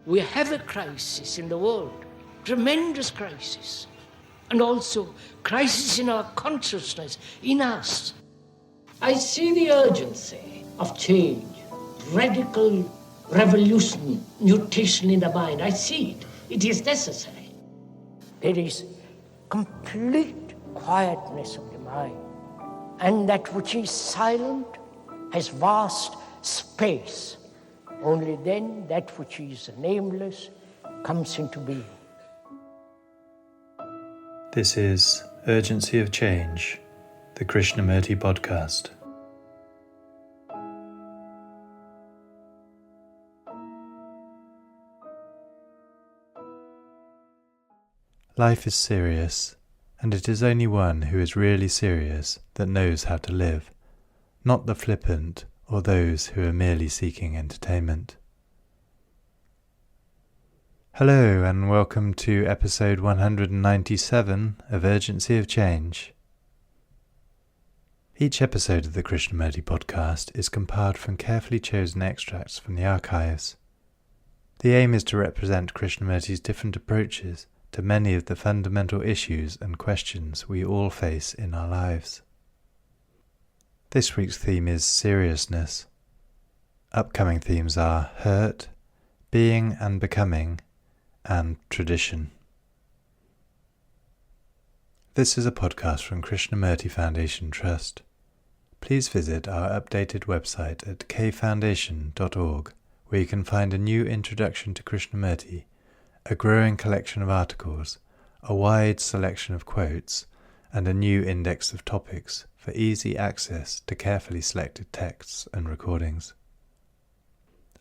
We have a crisis in the world, tremendous crisis, and also crisis in our consciousness, in us. I see the urgency of change, radical revolution, mutation in the mind. I see it. It is necessary. There is complete quietness of the mind, and that which is silent has vast space. Only then that which is nameless comes into being. This is Urgency of Change, the Krishnamurti podcast. Life is serious, and it is only one who is really serious that knows how to live, not the flippant or those who are merely seeking entertainment. Hello and welcome to episode 197 of Urgency of Change. Each episode of the Krishnamurti podcast is compiled from carefully chosen extracts from the archives. The aim is to represent Krishnamurti's different approaches to many of the fundamental issues and questions we all face in our lives. This week's theme is seriousness. Upcoming themes are hurt, being and becoming, and tradition. This is a podcast from Krishnamurti Foundation Trust. Please visit our updated website at kfoundation.org, where you can find a new introduction to Krishnamurti, a growing collection of articles, a wide selection of quotes, and a new index of topics for easy access to carefully selected texts and recordings.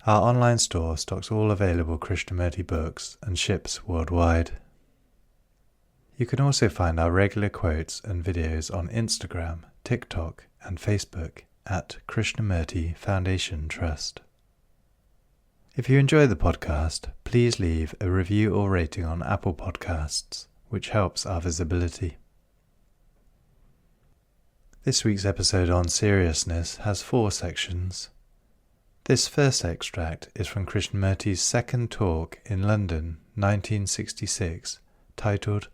Our online store stocks all available Krishnamurti books and ships worldwide. You can also find our regular quotes and videos on Instagram, TikTok, and Facebook at Krishnamurti Foundation Trust. If you enjoy the podcast, please leave a review or rating on Apple Podcasts, which helps our visibility. This week's episode on seriousness has 4 sections. This first extract is from Krishnamurti's second talk in London, 1966, titled,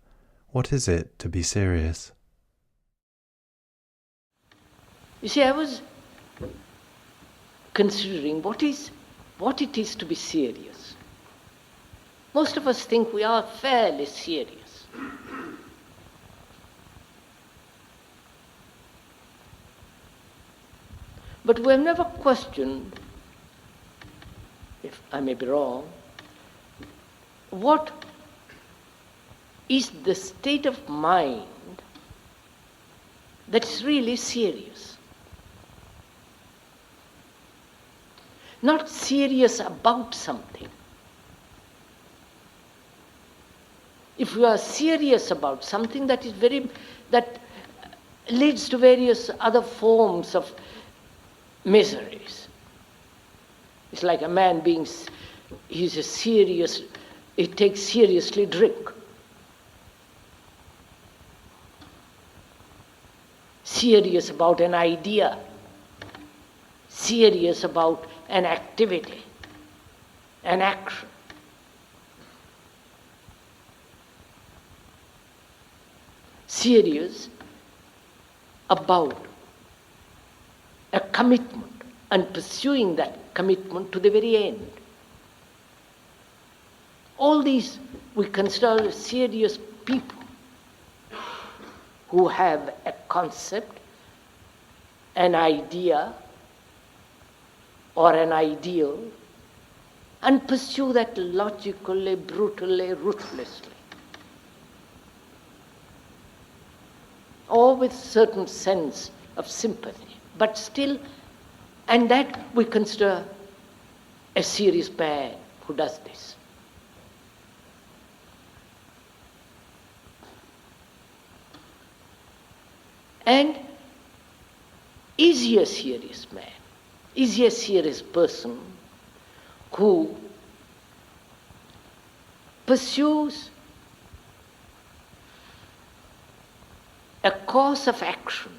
"What is it to be serious?" You see, I was considering what it is to be serious. Most of us think we are fairly serious. But we have never questioned, if I may be wrong, what is the state of mind that is really serious. Not serious about something. If you are serious about something, that leads to various other forms of miseries. It's like a man he takes seriously drink. Serious about an idea. Serious about an activity, an action. Serious about a commitment and pursuing that commitment to the very end. All these we consider serious people who have a concept, an idea, or an ideal, and pursue that logically, brutally, ruthlessly. Or with certain sense of sympathy, but still, and that we consider a serious man who does this. And is he a serious man? Is he a serious person who pursues a course of action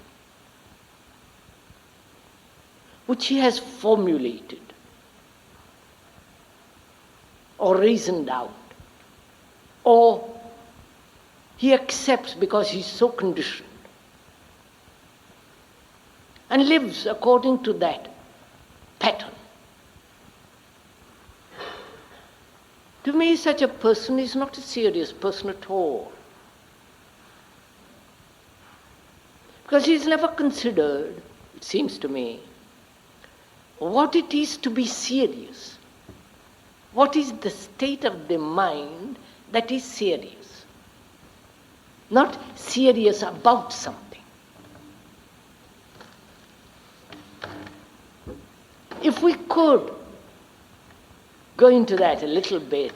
which he has formulated or reasoned out, or he accepts because he's so conditioned and lives according to that pattern. To me, such a person is not a serious person at all, because he's never considered, it seems to me, what it is to be serious. What is the state of the mind that is serious? Not serious about something. If we could go into that a little bit,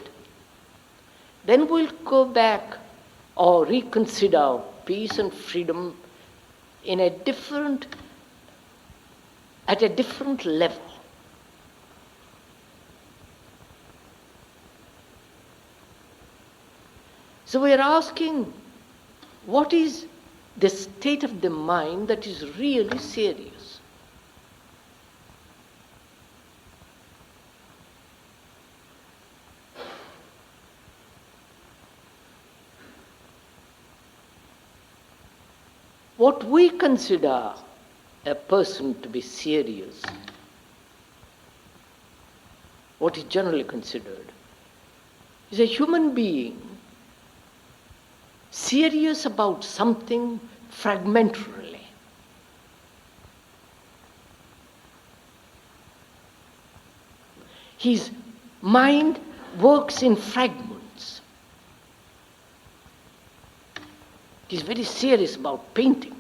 then we'll go back or reconsider peace and freedom at a different level. So we are asking, what is the state of the mind that is really serious? What we consider a person to be serious, what is generally considered, is a human being serious about something fragmentarily. His mind works in fragments. He's very serious about painting,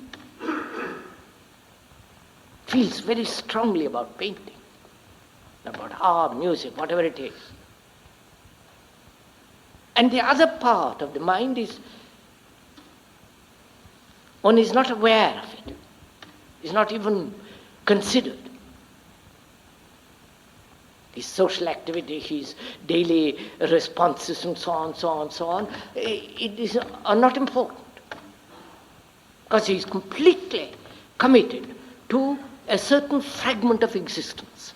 feels very strongly about painting, about art, music, whatever it is. And the other part of the mind is, one is not aware of it, is not even considered. His social activity, his daily responses and so on, are not important. Because he is completely committed to a certain fragment of existence.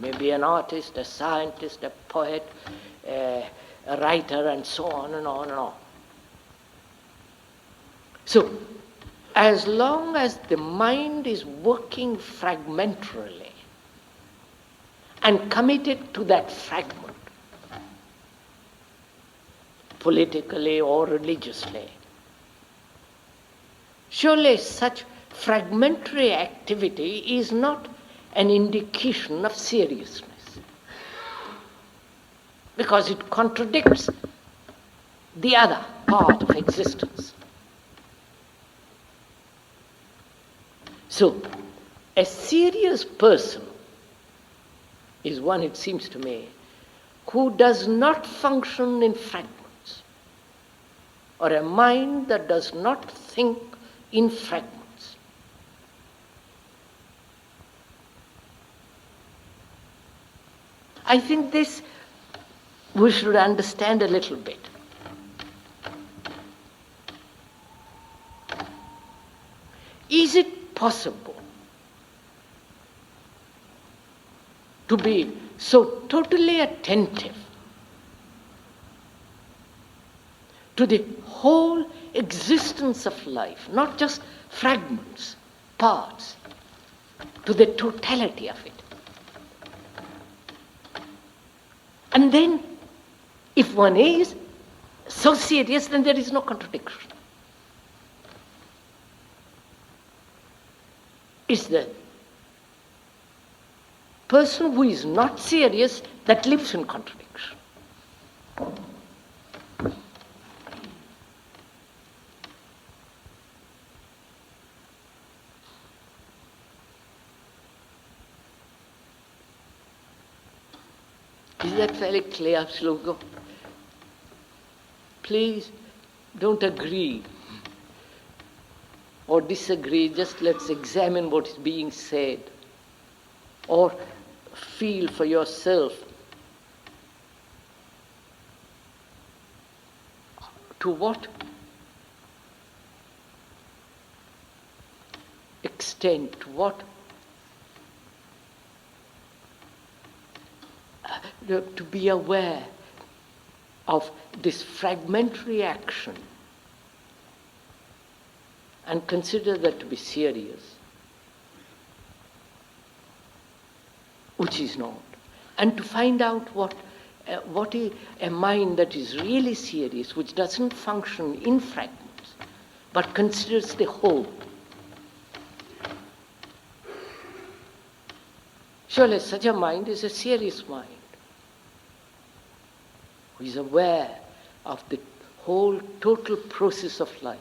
Maybe an artist, a scientist, a poet, a writer, and so on and on and on. So, as long as the mind is working fragmentarily and committed to that fragment, politically or religiously, surely such fragmentary activity is not an indication of seriousness, because it contradicts the other part of existence. So, a serious person is one, it seems to me, who does not function in fragments, or a mind that does not think in fragments. I think this we should understand a little bit. Is it possible to be so totally attentive to the whole existence of life, not just fragments, parts, to the totality of it? And then, if one is so serious, then there is no contradiction. It's the person who is not serious that lives in contradiction. Is that fairly clear, Slogo? Please don't agree or disagree, just let's examine what is being said, or feel for yourself to what extent, to what to be aware of this fragmentary action and consider that to be serious, which is not, and to find out what a mind that is really serious, which doesn't function in fragments, but considers the whole. Surely such a mind is a serious mind, who is aware of the whole total process of life.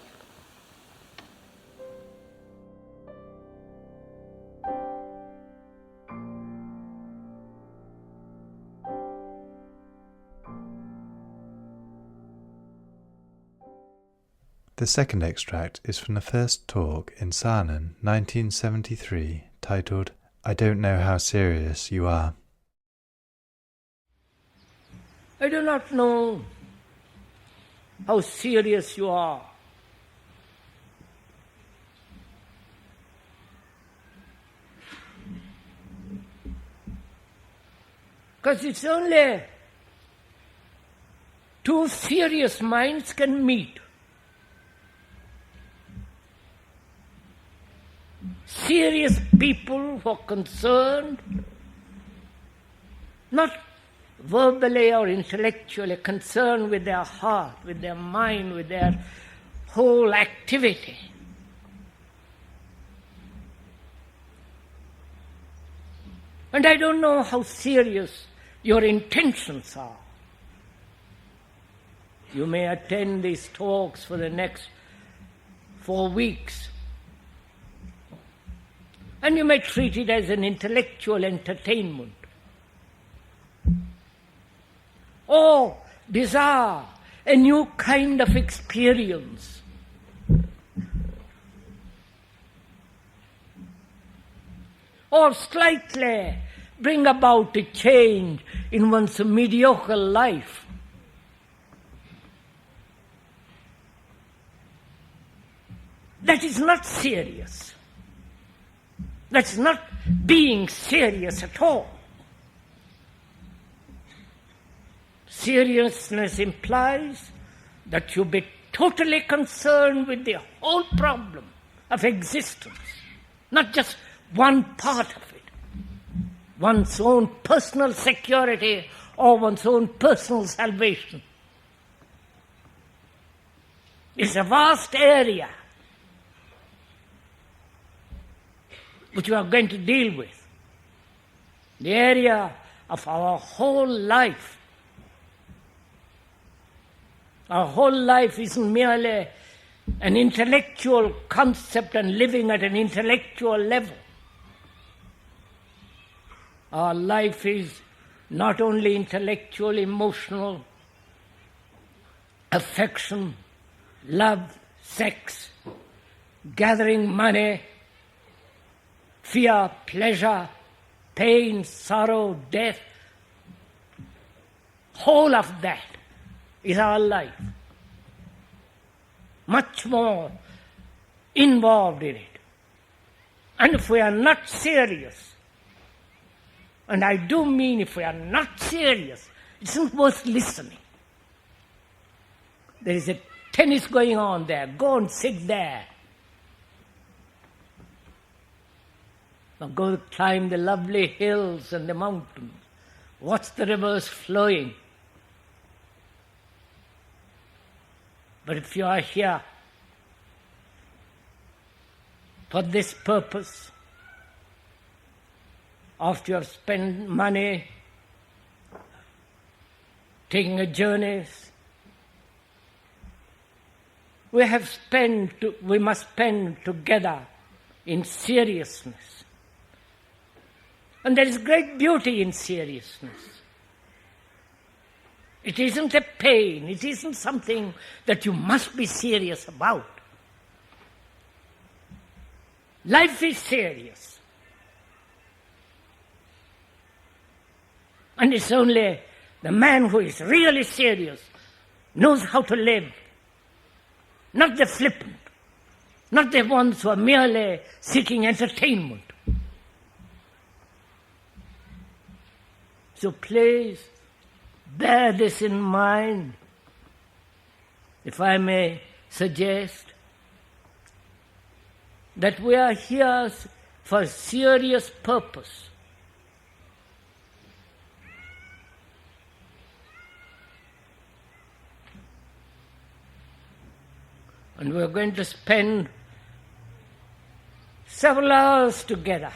The second extract is from the first talk in Saanen, 1973, titled, I Don't Know How Serious You Are. I do not know how serious you are. Because it's only two serious minds can meet. Serious people who are concerned, not verbally or intellectually, concerned with their heart, with their mind, with their whole activity. And I don't know how serious your intentions are. You may attend these talks for the next 4 weeks, and you may treat it as an intellectual entertainment, or desire a new kind of experience. Or slightly bring about a change in one's mediocre life. That is not serious. That's not being serious at all. Seriousness implies that you be totally concerned with the whole problem of existence, not just one part of it, one's own personal security or one's own personal salvation. It's a vast area which we are going to deal with, the area of our whole life. Our whole life isn't merely an intellectual concept and living at an intellectual level. Our life is not only intellectual, emotional, affection, love, sex, gathering money, fear, pleasure, pain, sorrow, death. Whole of that is our life. Much more involved in it. And if we are not serious, and I do mean if we are not serious, it's not worth listening. There is a tennis going on there. Go and sit there. Or go climb the lovely hills and the mountains. Watch the rivers flowing. But if you are here for this purpose, after you have spent money taking a journey, we must spend together in seriousness. And there is great beauty in seriousness. It isn't a pain, it isn't something that you must be serious about. Life is serious. And it's only the man who is really serious knows how to live. Not the flippant, not the ones who are merely seeking entertainment. So please, Bear this in mind, if I may suggest, that we are here for a serious purpose. And we're going to spend several hours together.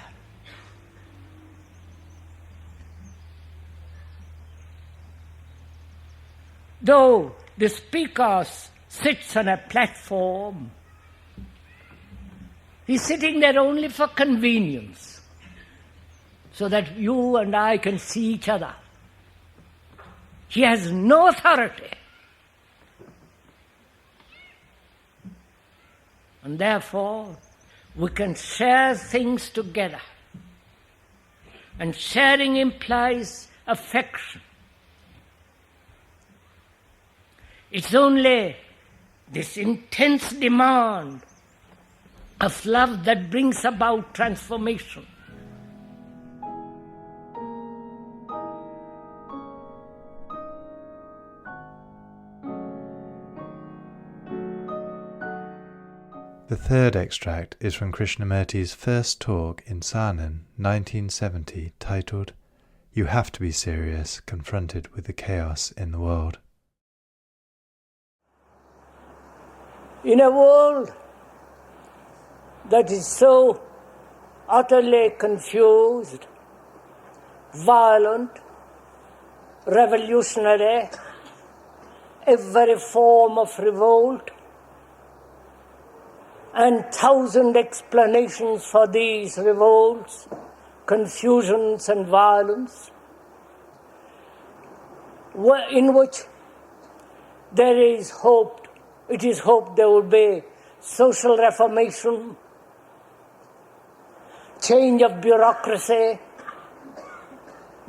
Though the speaker sits on a platform, he's sitting there only for convenience, so that you and I can see each other. He has no authority. And therefore, we can share things together. And sharing implies affection. It's only this intense demand of love that brings about transformation. The third extract is from Krishnamurti's first talk in Saanen, 1970, titled, "You Have to Be Serious, Confronted with the Chaos in the World." In a world that is so utterly confused, violent, revolutionary, every form of revolt, and 1,000 explanations for these revolts, confusions and violence, in which there is hope. It is hoped there will be social reformation, change of bureaucracy,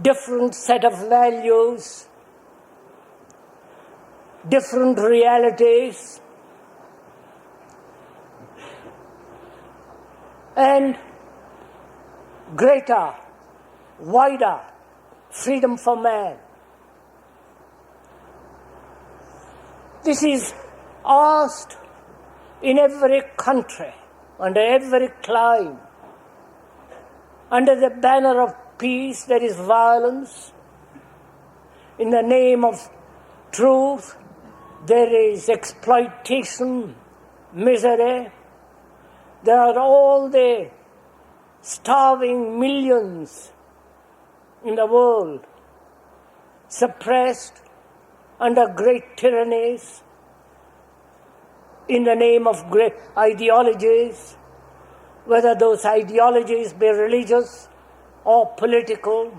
different set of values, different realities, and greater, wider freedom for man. This is asked in every country, under every clime. Under the banner of peace, there is violence. In the name of truth, there is exploitation, misery. There are all the starving millions in the world, suppressed under great tyrannies, in the name of great ideologies, whether those ideologies be religious or political.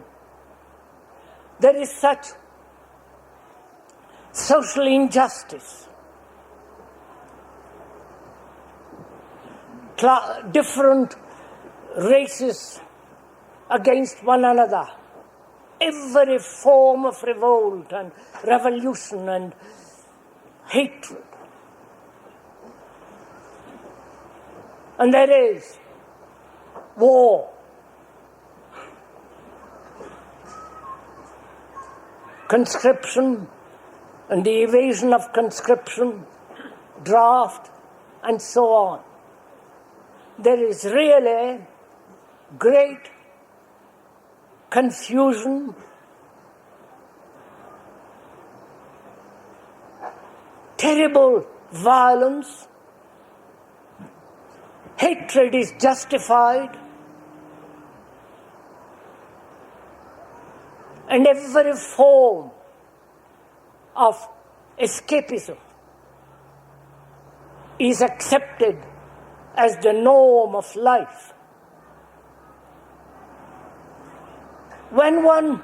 There is such social injustice. Different races against one another. Every form of revolt and revolution and hatred. And there is war. Conscription and the evasion of conscription, draft, and so on. There is really great confusion, terrible violence. Hatred is justified, and every form of escapism is accepted as the norm of life. When one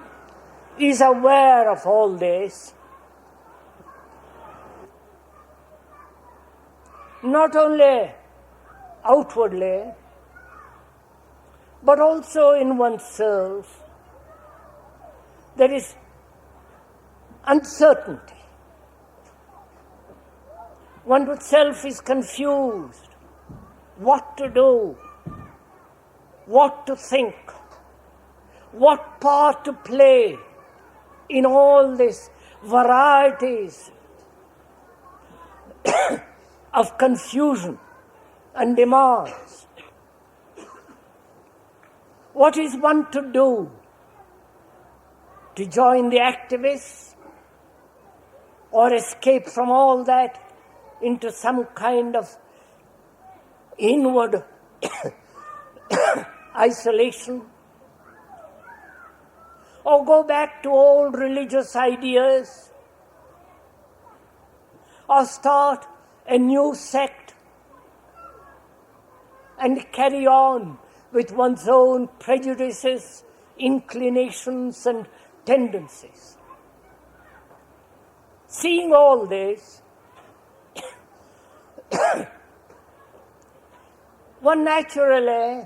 is aware of all this, not only outwardly, but also in oneself, there is uncertainty. Oneself is confused. What to do, what to think, what part to play in all these varieties of confusion and demands. What is one to do? To join the activists or escape from all that into some kind of inward isolation? Or go back to old religious ideas? Or start a new sect and carry on with one's own prejudices, inclinations, and tendencies? Seeing all this, one naturally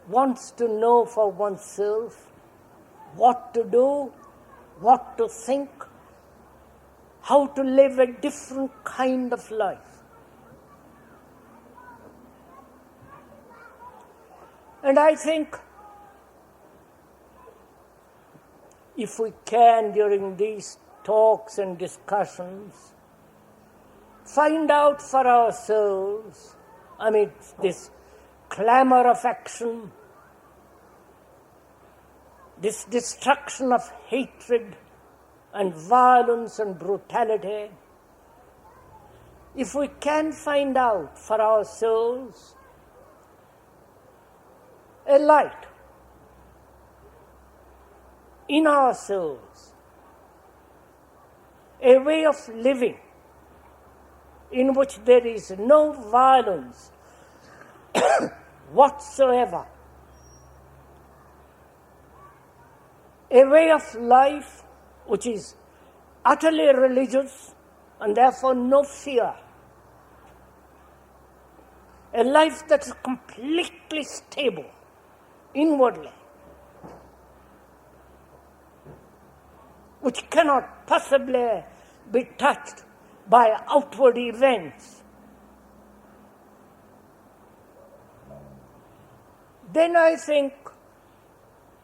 wants to know for oneself what to do, what to think, how to live a different kind of life. And I think if we can, during these talks and discussions, find out for ourselves, amid this clamor of action, this destruction of hatred and violence and brutality, if we can find out for ourselves a light in ourselves, a way of living in which there is no violence whatsoever, a way of life which is utterly religious and therefore no fear, a life that is completely stable inwardly, which cannot possibly be touched by outward events, then I think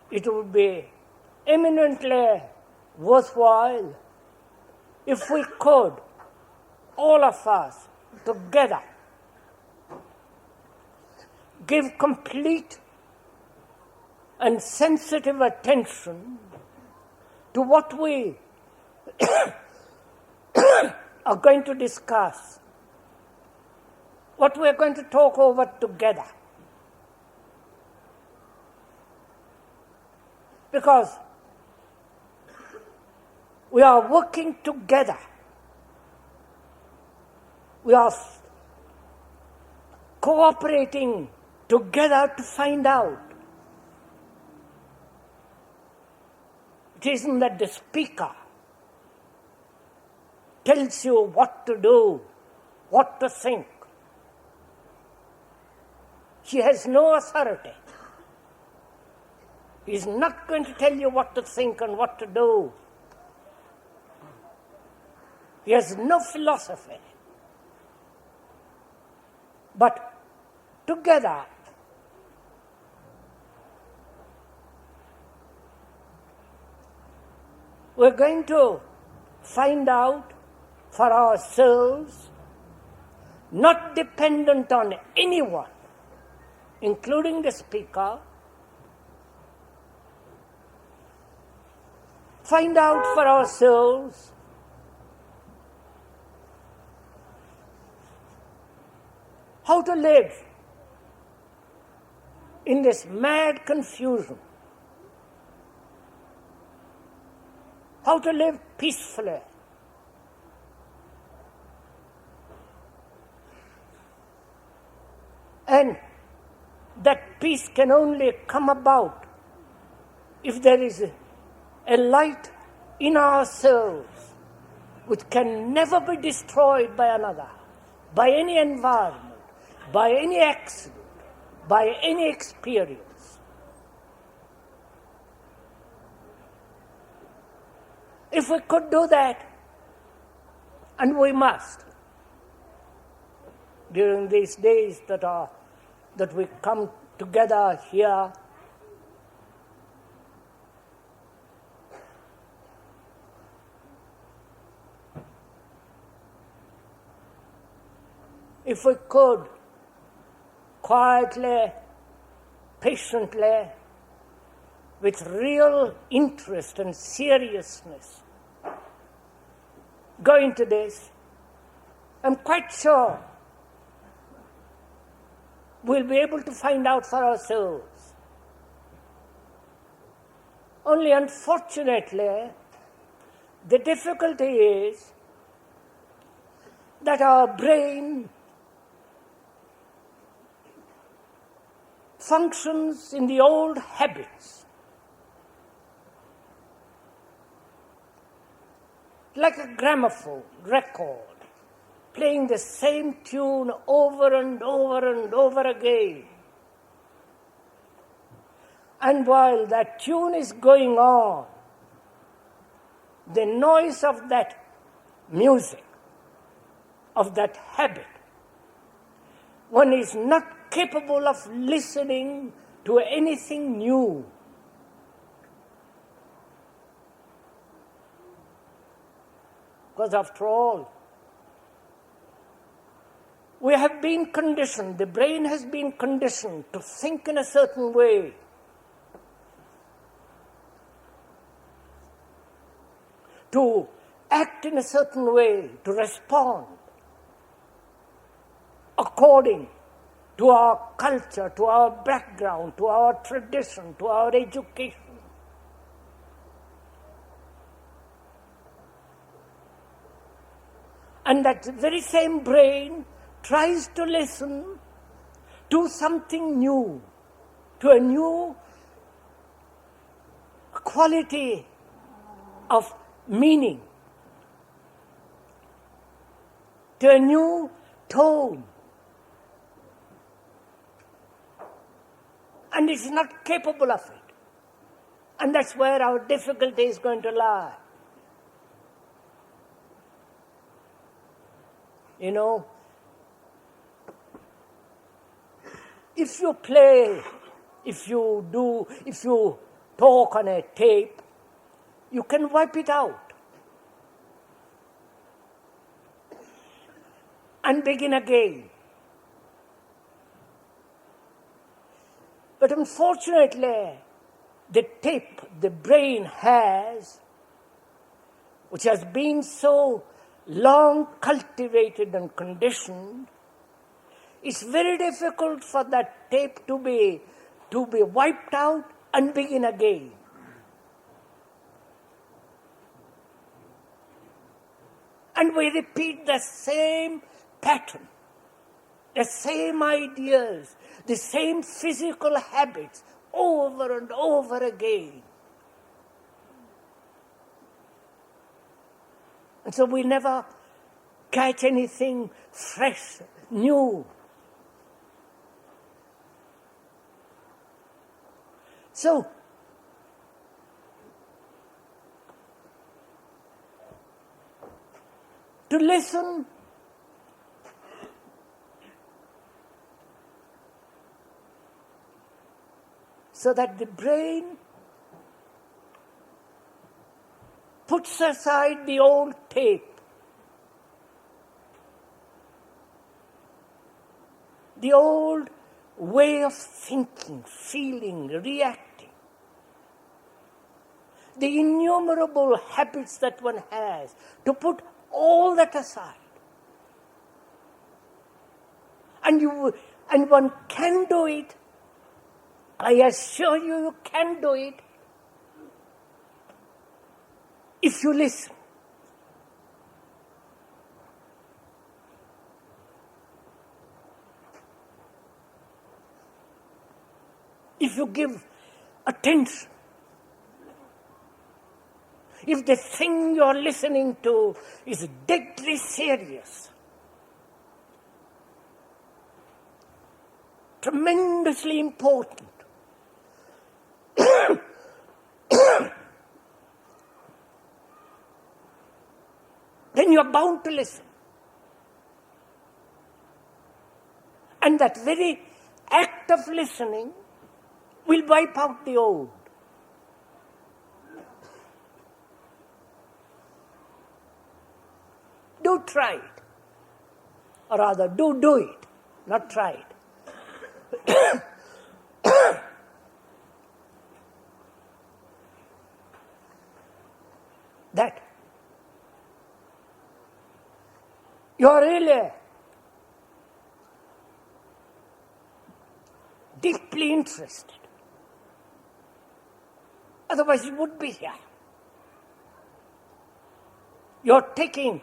it would be eminently worthwhile if we could, all of us together, give complete and sensitive attention to what we are going to discuss, what we are going to talk over together. Because we are working together. We are cooperating together to find out. It isn't that the speaker tells you what to do, what to think. He has no authority. He is not going to tell you what to think and what to do. He has no philosophy. But together, we're going to find out for ourselves, not dependent on anyone, including the speaker, find out for ourselves how to live in this mad confusion, how to live peacefully, and that peace can only come about if there is a light in ourselves which can never be destroyed by another, by any environment, by any accident, by any experience. If we could do that, and we must, during these days that we come together here, if we could quietly, patiently, with real interest and seriousness, go into this, I'm quite sure we'll be able to find out for ourselves. Only unfortunately, the difficulty is that our brain functions in the old habits, like a gramophone record, playing the same tune over and over and over again. And while that tune is going on, the noise of that music, of that habit, one is not capable of listening to anything new. Because after all, we have been conditioned, the brain has been conditioned to think in a certain way. To act in a certain way, to respond according to our culture, to our background, to our tradition, to our education. And that very same brain tries to listen to something new, to a new quality of meaning, to a new tone. And it's not capable of it. And that's where our difficulty is going to lie. You know, if you play, if you talk on a tape, you can wipe it out and begin again. But unfortunately, the tape the brain has, which has been so long cultivated and conditioned, it's very difficult for that tape to be wiped out and begin again. And we repeat the same pattern, the same ideas, the same physical habits over and over again. And so we never catch anything fresh, new. So, to listen so that the brain puts aside the old tape, the old way of thinking, feeling, reacting, the innumerable habits that one has, to put all that aside. And one can do it. I assure you, you can do it if you listen. If you give attention. If the thing you're listening to is deadly serious, tremendously important, then you're bound to listen. And that very act of listening will wipe out the old. Do try it. Or rather, do it, not try it. That you are really deeply interested. Otherwise, you would be here. You're taking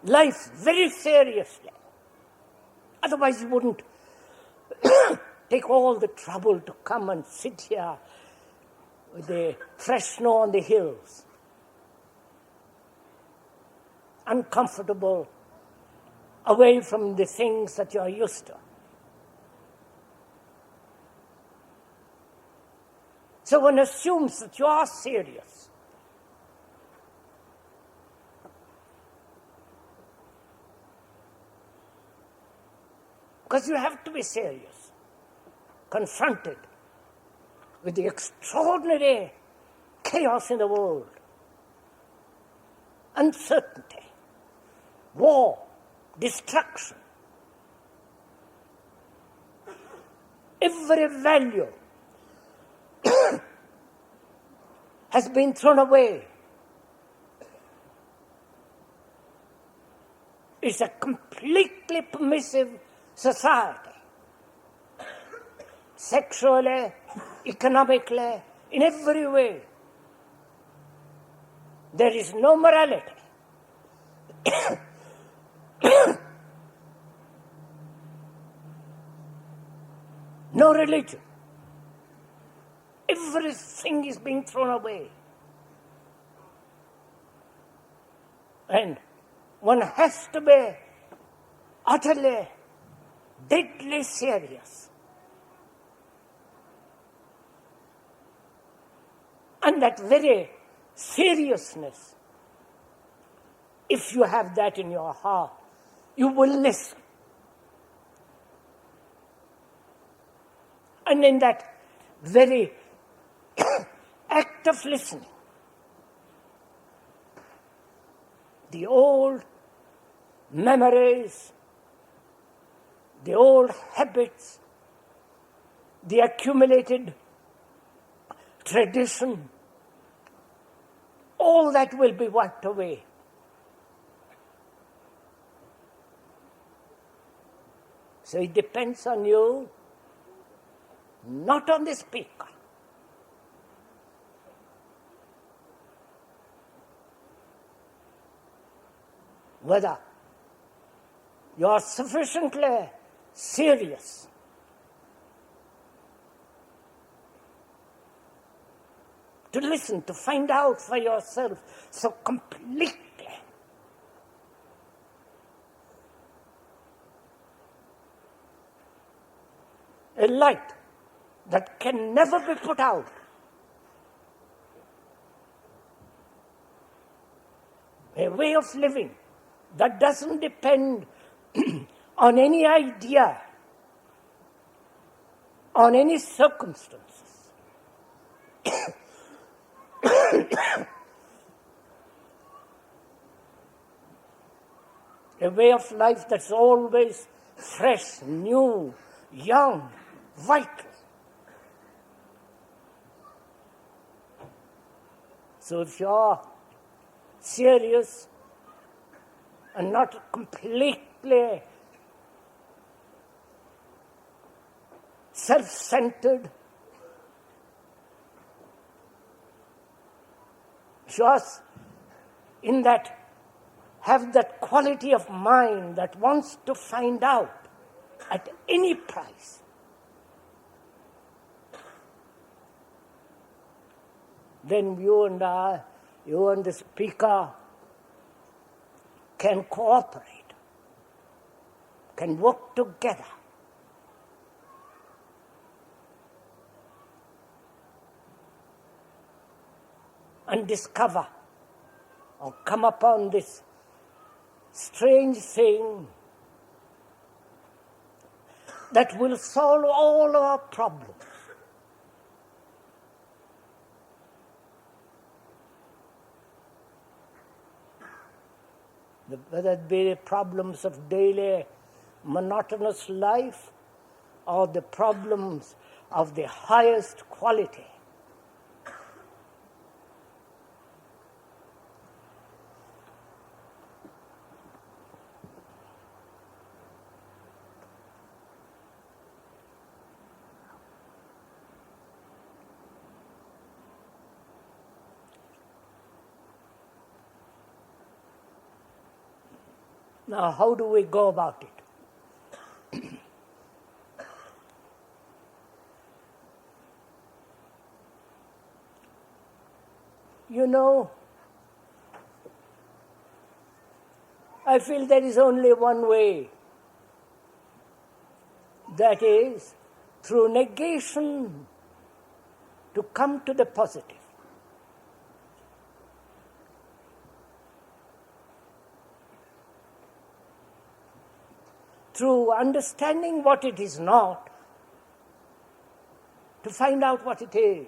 life very seriously. Otherwise, you wouldn't take all the trouble to come and sit here with the fresh snow on the hills. Uncomfortable, away from the things that you're used to. So one assumes that you are serious. Because you have to be serious, confronted with the extraordinary chaos in the world, uncertainty, war, destruction. Every value has been thrown away. It's a completely permissive society. Sexually, economically, in every way. There is no morality. No religion. Everything is being thrown away. And one has to be utterly, deadly serious. And that very seriousness, if you have that in your heart, you will listen. And in that very act of listening, the old memories, the old habits, the accumulated tradition, all that will be wiped away. So it depends on you, not on the speaker. Whether you are sufficiently serious to listen, to find out for yourself so completely. A light that can never be put out. A way of living that doesn't depend on any idea, on any circumstances. A way of life that's always fresh, new, young, vital. So if you're serious and not completely self-centered, just in that, have that quality of mind that wants to find out at any price. Then you and I, you and the speaker can cooperate, can work together. And discover or come upon this strange thing that will solve all our problems. Whether it be the problems of daily monotonous life or the problems of the highest quality. Now, how do we go about it? You know, I feel there is only one way. That is, through negation, to come to the positive. Through understanding what it is not, to find out what it is.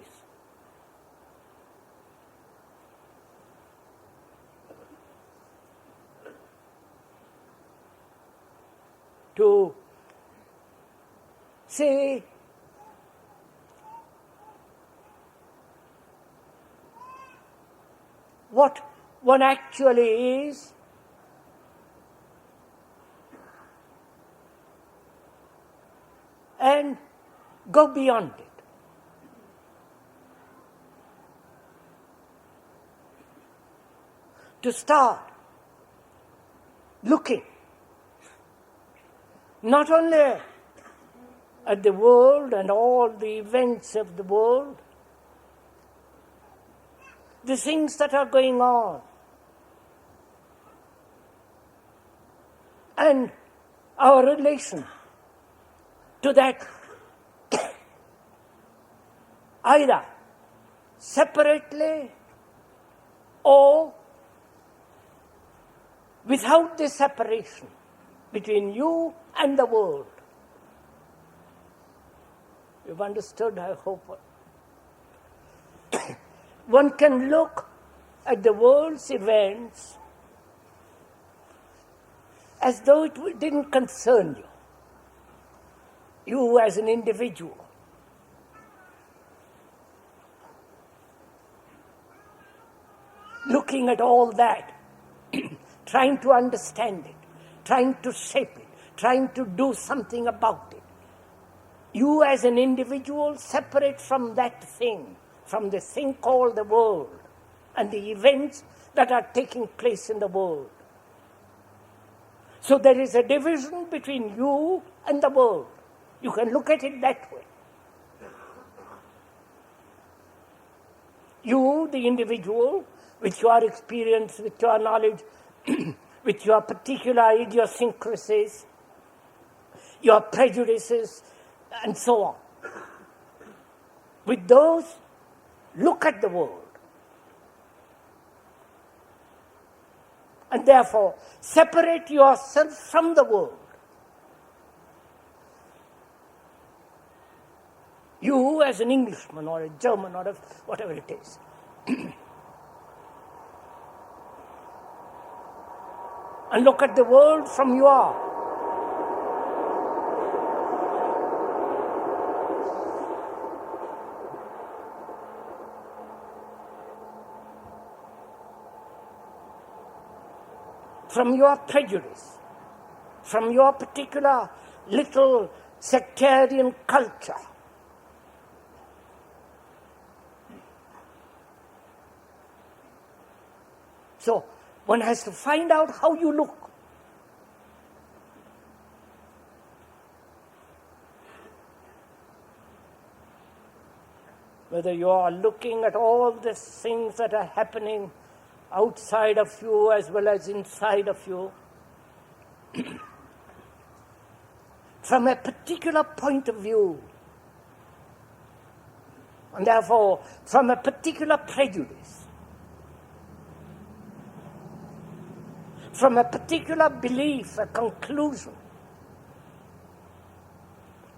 To say, what one actually is, and go beyond it. To start looking not only at the world and all the events of the world, the things that are going on, and our relation to that either separately or without the separation between you and the world. You've understood, I hope. One can look at the world's events as though it didn't concern you as an individual. Looking at all that, trying to understand it, trying to shape it, trying to do something about it. You as an individual separate from that thing, from the thing called the world, and the events that are taking place in the world. So there is a division between you and the world. You can look at it that way. You, the individual, with your experience, with your knowledge, with your particular idiosyncrasies, your prejudices, and so on. With those, look at the world. And therefore, separate yourself from the world. You as an Englishman or a German or whatever it is. And look at the world from your prejudice, from your particular little sectarian culture. So one has to find out how you look. Whether you are looking at all the things that are happening outside of you as well as inside of you, from a particular point of view, and therefore from a particular prejudice, from a particular belief, a conclusion.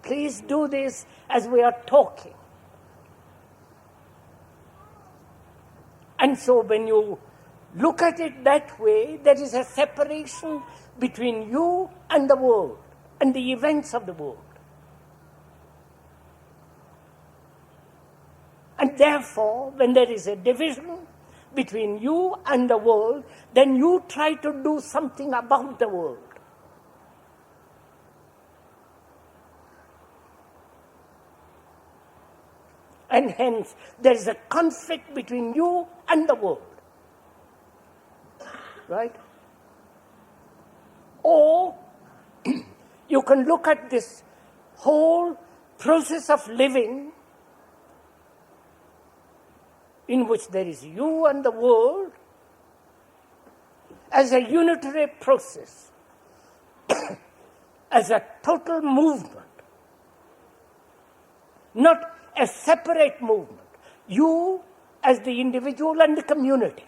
Please do this as we are talking. And so when you look at it that way, there is a separation between you and the world. and the events of the world. And therefore, when there is a division between you and the world, then you try to do something about the world. And hence, there is a conflict between you and the world. Right? Or, you can look at this whole process of living in which there is you and the world as a unitary process, as a total movement, not a separate movement. You as the individual and the community.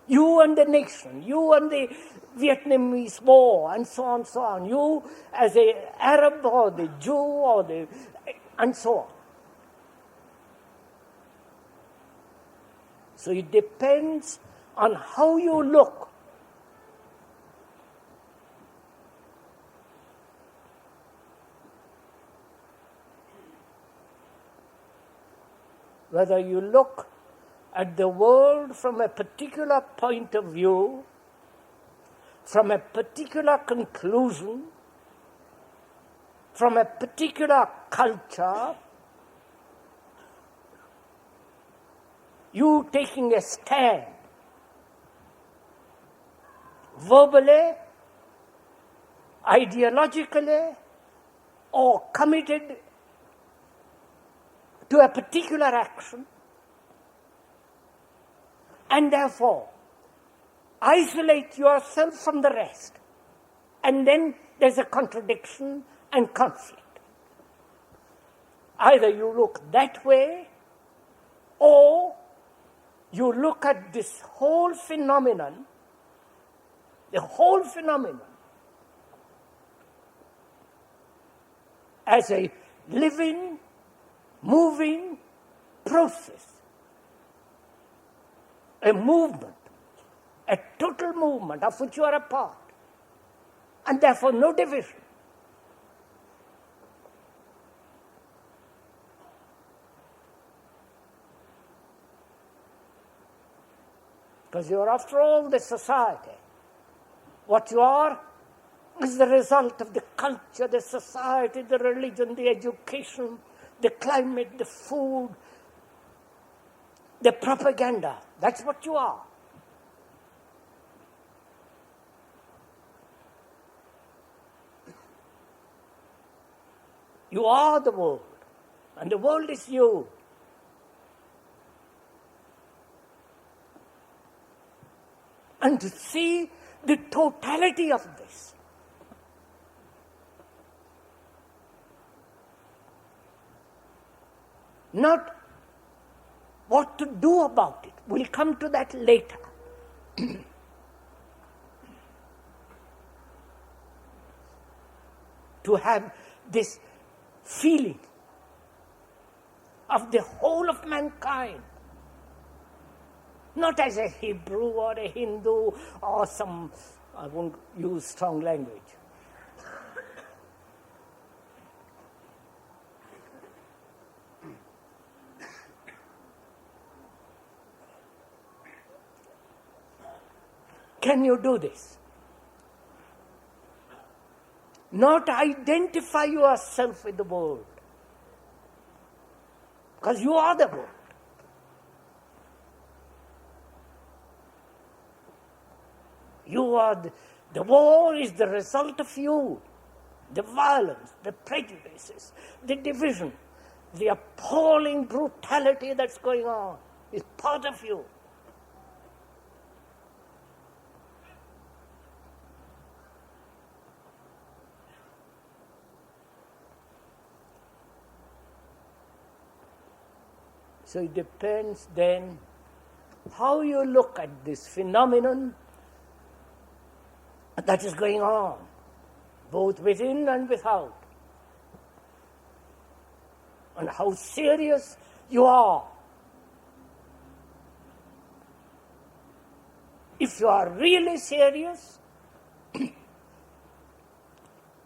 You and the nation, you and the Vietnamese war, and so on, so on. You as the Arab or the Jew or the, and so on. So it depends on how you look. Whether you look at the world from a particular point of view, from a particular conclusion, from a particular culture, you taking a stand, verbally, ideologically, or committed to a particular action, and therefore isolate yourself from the rest. And then there's a contradiction and conflict. Either you look that way, or you look at this whole phenomenon, the whole phenomenon, as a living, moving process, a movement, a total movement of which you are a part, and therefore no division. Because you are, after all, the society. What you are is the result of the culture, the society, the religion, the education, the climate, the food, the propaganda. That's what you are. You are the world, and the world is you. And to see the totality of this, not what to do about it. We'll come to that later. To have this feeling of the whole of mankind, not as a Hebrew or a Hindu or some, I won't use strong language. Can you do this? Not identify yourself with the world, because you are the world. You are the war is the result of you. The violence, the prejudices, the division, the appalling brutality that's going on is part of you. So it depends then how you look at this phenomenon that is going on, both within and without, and how serious you are. If you are really serious,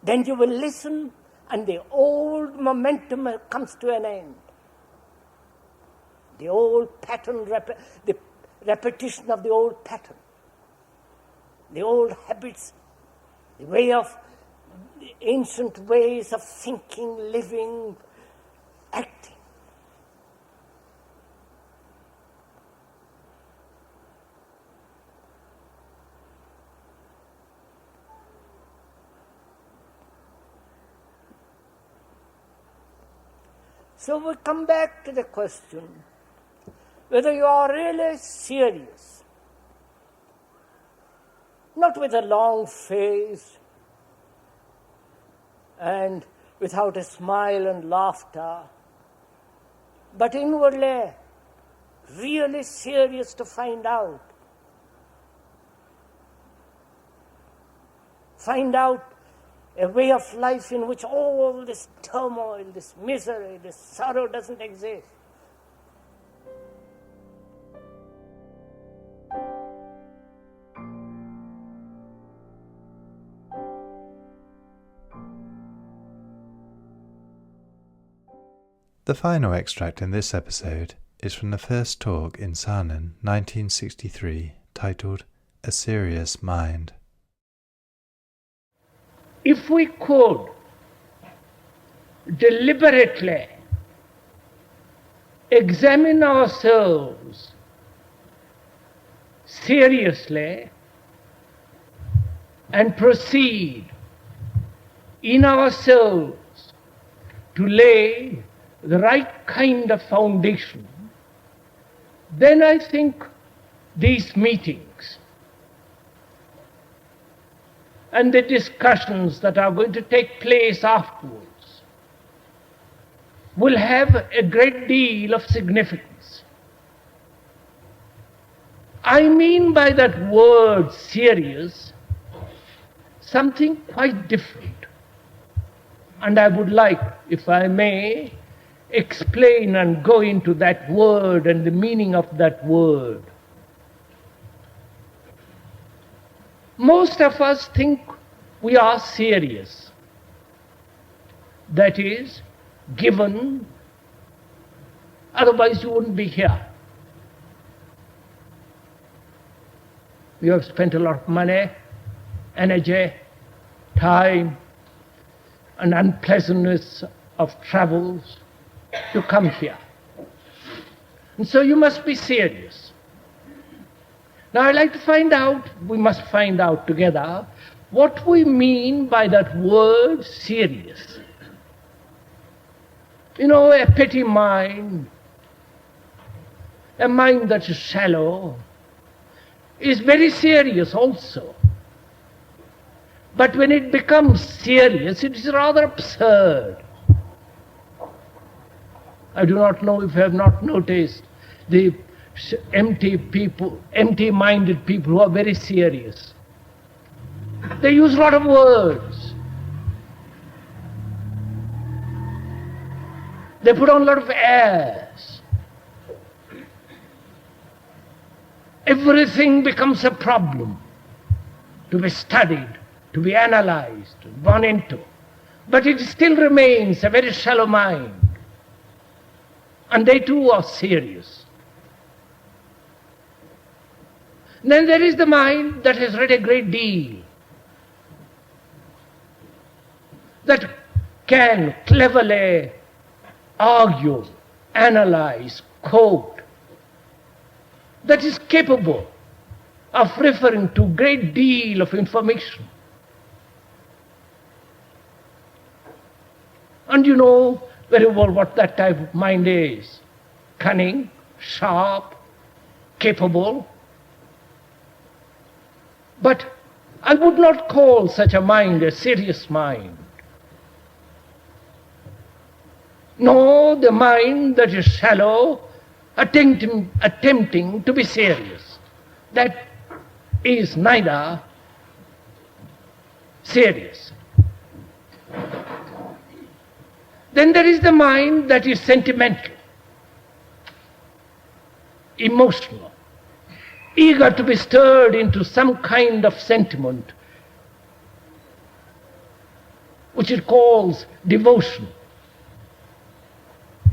Then you will listen and the old momentum comes to an end. The old pattern, the repetition of the old pattern, the old habits, the way of the ancient ways of thinking, living, acting. So we come back to the question whether you are really serious, not with a long face and without a smile and laughter, but inwardly really serious to find out. Find out a way of life in which all this turmoil, this misery, this sorrow doesn't exist. The final extract in this episode is from the first talk in Saanen, 1963, titled A Serious Mind. If we could deliberately examine ourselves seriously and proceed in ourselves to lay the right kind of foundation, then I think these meetings and the discussions that are going to take place afterwards will have a great deal of significance. I mean by that word serious something quite different. And I would like, if I may, explain and go into that word and the meaning of that word. Most of us think we are serious. That is, given, otherwise you wouldn't be here. You have spent a lot of money, energy, time, and unpleasantness of travels to come here. And so you must be serious. Now I'd like to find out, we must find out together, what we mean by that word serious. You know, a petty mind, a mind that is shallow, is very serious also. But when it becomes serious, it is rather absurd. I do not know if you have not noticed the empty-minded people who are very serious. They use a lot of words. They put on a lot of airs. Everything becomes a problem to be studied, to be analyzed, gone into. But it still remains a very shallow mind. And they too are serious. Then there is the mind that has read a great deal, that can cleverly argue, analyze, quote, that is capable of referring to a great deal of information. And you know very well what that type of mind is. Cunning, sharp, capable. But I would not call such a mind a serious mind. No, the mind that is shallow, attempting to be serious. That is neither serious. Then there is the mind that is sentimental, emotional, eager to be stirred into some kind of sentiment, which it calls devotion.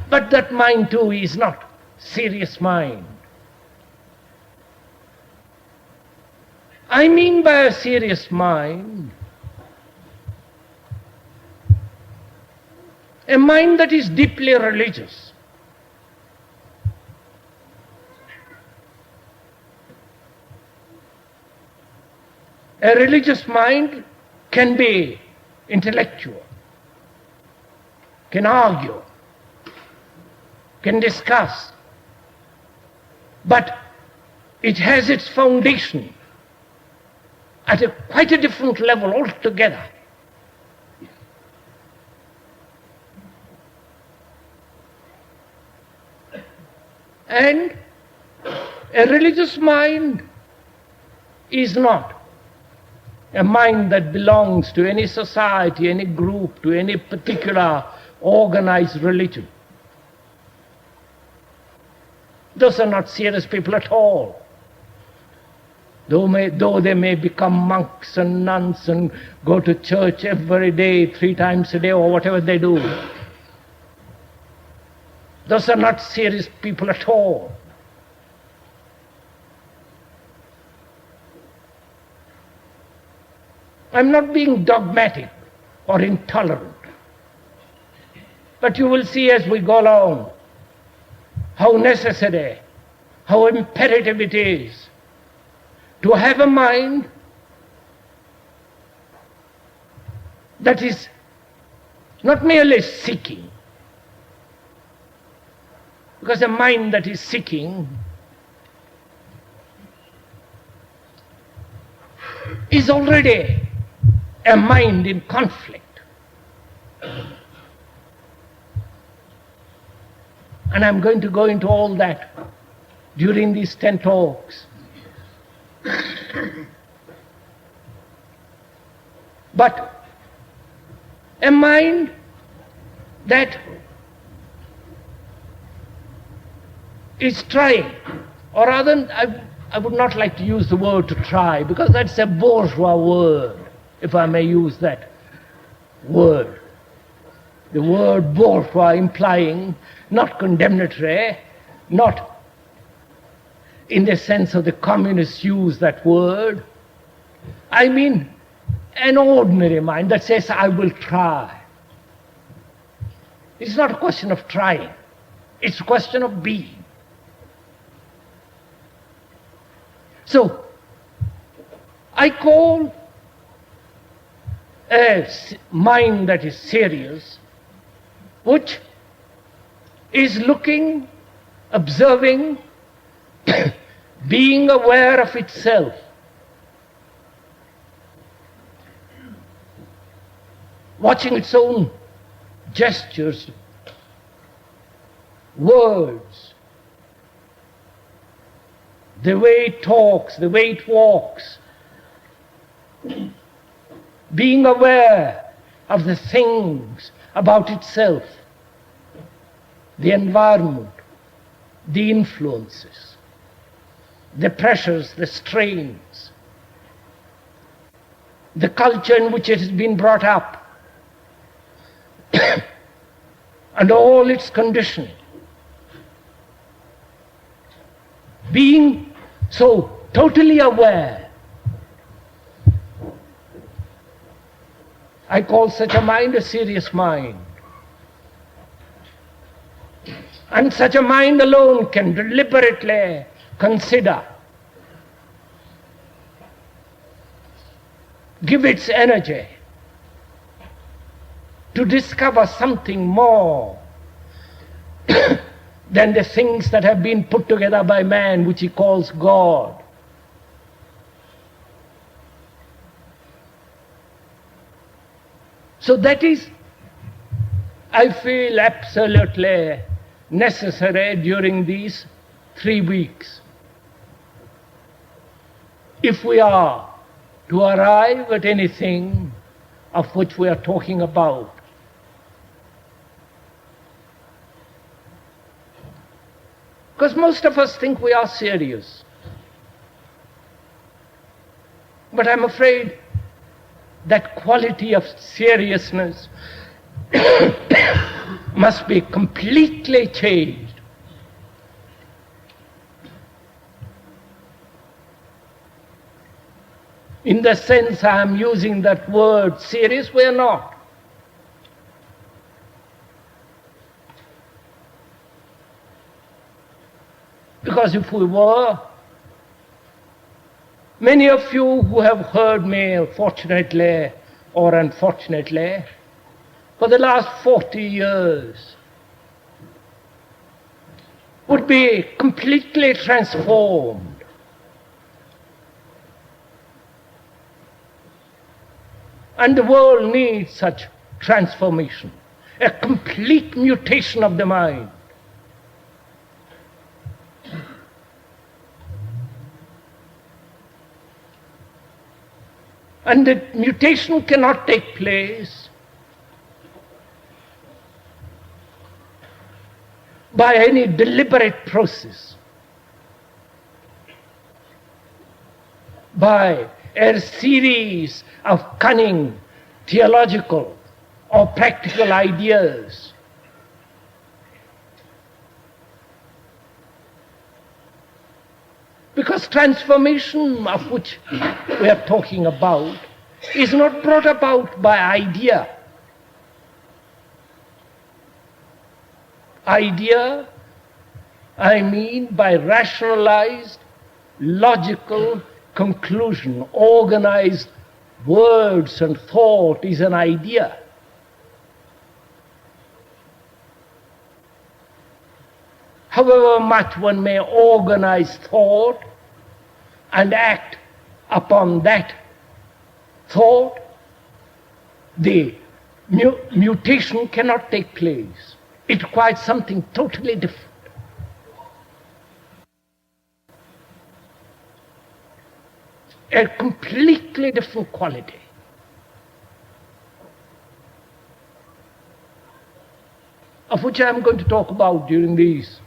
But that mind too is not serious mind. I mean by a serious mind, a mind that is deeply religious. A religious mind can be intellectual, can argue, can discuss, but it has its foundation at quite a different level altogether. And a religious mind is not a mind that belongs to any society, any group, to any particular organized religion. Those are not serious people at all. Though they may become monks and nuns and go to church every day, 3 times a day, or whatever they do. Those are not serious people at all. I'm not being dogmatic or intolerant. But you will see as we go along how necessary, how imperative it is to have a mind that is not merely seeking, because a mind that is seeking is already a mind in conflict. And I'm going to go into all that during these 10 talks. But a mind that is trying, or rather, I would not like to use the word to try, because that's a bourgeois word, if I may use that word. The word bourgeois implying not condemnatory, not in the sense of the communists use that word. I mean an ordinary mind that says, I will try. It's not a question of trying. It's a question of being. So, I call a mind that is serious, which is looking, observing, being aware of itself. Watching its own gestures, words, the way it talks, the way it walks. Being aware of the things about itself, the environment, the influences, the pressures, the strains, the culture in which it has been brought up, and all its conditioning. Being so totally aware, I call such a mind a serious mind. And such a mind alone can deliberately consider, give its energy to discover something more than the things that have been put together by man, which he calls God. So that is, I feel, absolutely necessary during these 3 weeks. If we are to arrive at anything of which we are talking about. Because most of us think we are serious. But I'm afraid that quality of seriousness must be completely changed. In the sense I am using that word serious, we are not. Because if we were, many of you who have heard me, fortunately or unfortunately, for the last 40 years, would be completely transformed. And the world needs such transformation, a complete mutation of the mind. And the mutation cannot take place by any deliberate process, by a series of cunning theological or practical ideas. Because transformation of which we are talking about is not brought about by idea. Idea, I mean by rationalized, logical conclusion, organized words and thought is an idea. However much one may organize thought and act upon that thought, the mutation cannot take place. It requires something totally different. A completely different quality. Of which I am going to talk about during these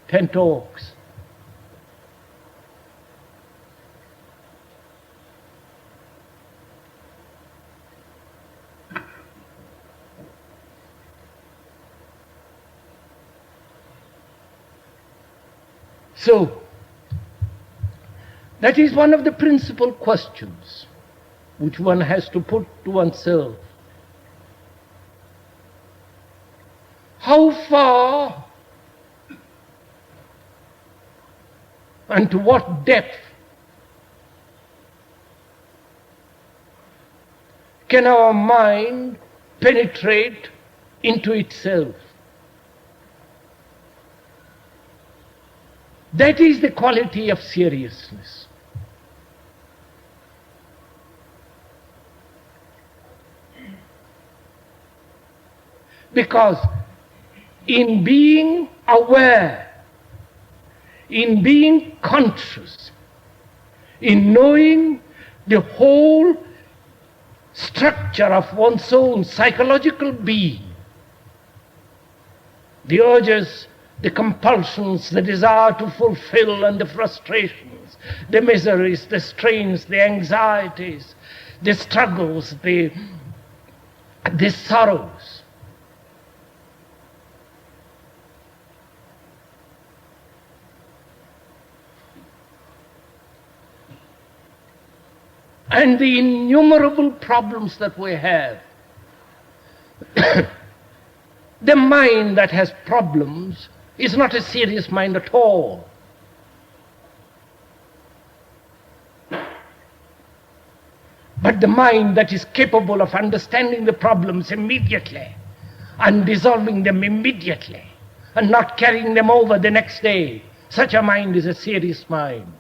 10 talks. So, that is one of the principal questions which one has to put to oneself. How far and to what depth can our mind penetrate into itself? That is the quality of seriousness. Because in being aware, in being conscious, in knowing the whole structure of one's own psychological being, the urges, the compulsions, the desire to fulfill and the frustrations, the miseries, the strains, the anxieties, the struggles, the sorrows. And the innumerable problems that we have. The mind that has problems is not a serious mind at all. But the mind that is capable of understanding the problems immediately and dissolving them immediately and not carrying them over the next day, such a mind is a serious mind.